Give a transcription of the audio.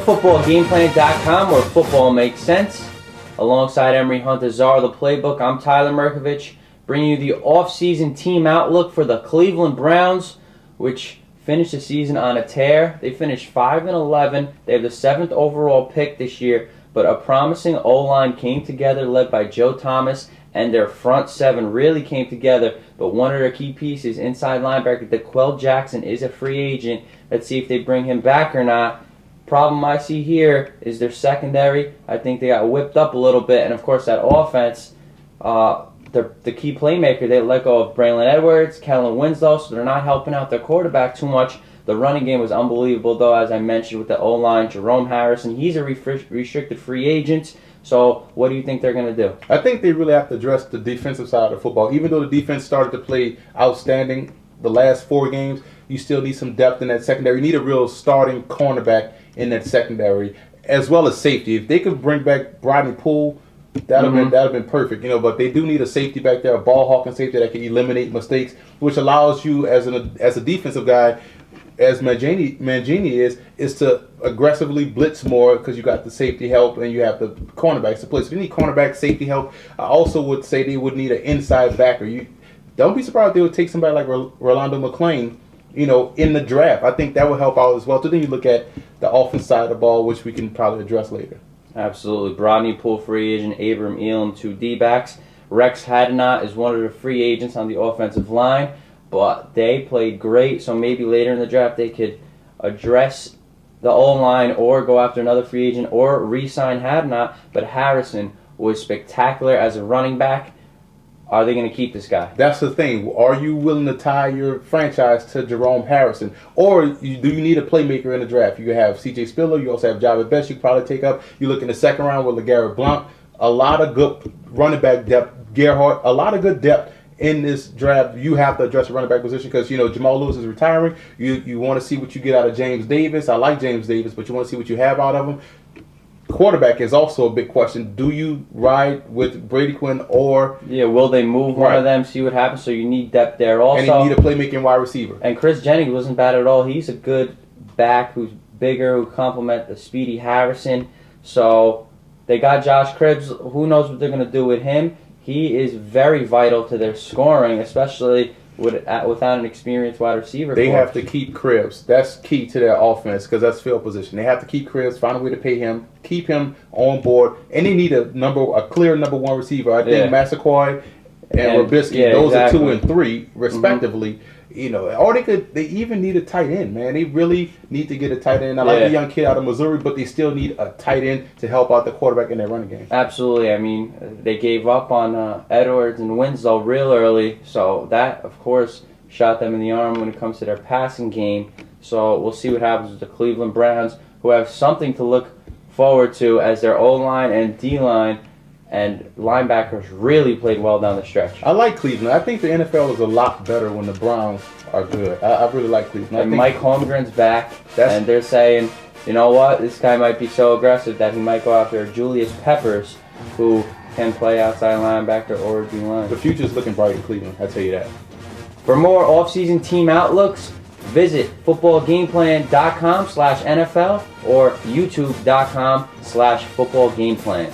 footballgameplan.com where football makes sense. Alongside Emery Huntazar, the playbook, I'm Tyler Mirkovich, bringing you the off-season team outlook for the Cleveland Browns, which finished the season on a tear. They finished 5-11. They have the 7th overall pick this year, but a promising O-line came together, led by Joe Thomas, and their front seven really came together. But one of their key pieces, inside linebacker DeQuell Jackson, is a free agent. Let's see if they bring him back or not. Problem I see here is their secondary. I think they got whipped up a little bit, and of course that offense, the key playmaker, they let go of Braylon Edwards, Kellen Winslow, so they're not helping out their quarterback too much. The running game was unbelievable, though, as I mentioned, with the O-line. Jerome Harrison, he's a restricted free agent. So what do you think they're going to do? I think they really have to address the defensive side of football. Even though the defense started to play outstanding the last 4 games, you still need some depth in that secondary. You need a real starting cornerback in that secondary, as well as safety. If they could bring back Rodney Poole, that'd have been perfect, But they do need a safety back there, a ball hawking safety that can eliminate mistakes, which allows you as a defensive guy, as Mangini is to aggressively blitz more because you got the safety help and you have the cornerbacks to play. So you need cornerback safety help. I also would say they would need an inside backer. You don't be surprised if they would take somebody like Rolando McClain, in the draft. I think that would help out as well. So then you look at the offense side of the ball, which we can probably address later. Absolutely. Rodney Poole, free agent. Abram Elam, 2 D-backs. Rex Hadnot is one of the free agents on the offensive line. But they played great, so maybe later in the draft they could address the O-line or go after another free agent or re-sign Hadnot. But Harrison was spectacular as a running back. Are they going to keep this guy? That's the thing. Are you willing to tie your franchise to Jerome Harrison? Or do you need a playmaker in the draft? You have C.J. Spiller. You also have Javid Best you could probably take up. You look in the second round with LeGarrette Blount. A lot of good running back depth. Gerhardt, a lot of good depth. In this draft, you have to address the running back position because, Jamal Lewis is retiring. You want to see what you get out of James Davis. I like James Davis, but you want to see what you have out of him. Quarterback is also a big question. Do you ride with Brady Quinn or... Yeah, will they move one of them, see what happens? So you need depth there also. And you need a playmaking wide receiver. And Chris Jennings wasn't bad at all. He's a good back who's bigger, who complement the speedy Harrison. So they got Josh Cribbs. Who knows what they're going to do with him? He is very vital to their scoring, especially without an experienced wide receiver. They have to keep Cribbs. That's key to their offense because that's field position. They have to keep Cribbs, find a way to pay him, keep him on board, and they need a clear number 1 receiver. I think Massaquoi and Robisky, those are 2 and 3 respectively. Or they even need a tight end, man. They really need to get a tight end. I like the young kid out of Missouri, but they still need a tight end to help out the quarterback in their running game. Absolutely. I mean, they gave up on Edwards and Winslow real early, so that, of course, shot them in the arm when it comes to their passing game. So we'll see what happens with the Cleveland Browns, who have something to look forward to as their O-line and D-line and linebackers really played well down the stretch. I like Cleveland. I think the NFL is a lot better when the Browns are good. I really like Cleveland. And Mike Holmgren's back, and they're saying, you know what, this guy might be so aggressive that he might go after Julius Peppers, who can play outside linebacker or D-line. The future's looking bright in Cleveland, I'll tell you that. For more off-season team outlooks, visit footballgameplan.com/NFL or youtube.com/footballgameplan.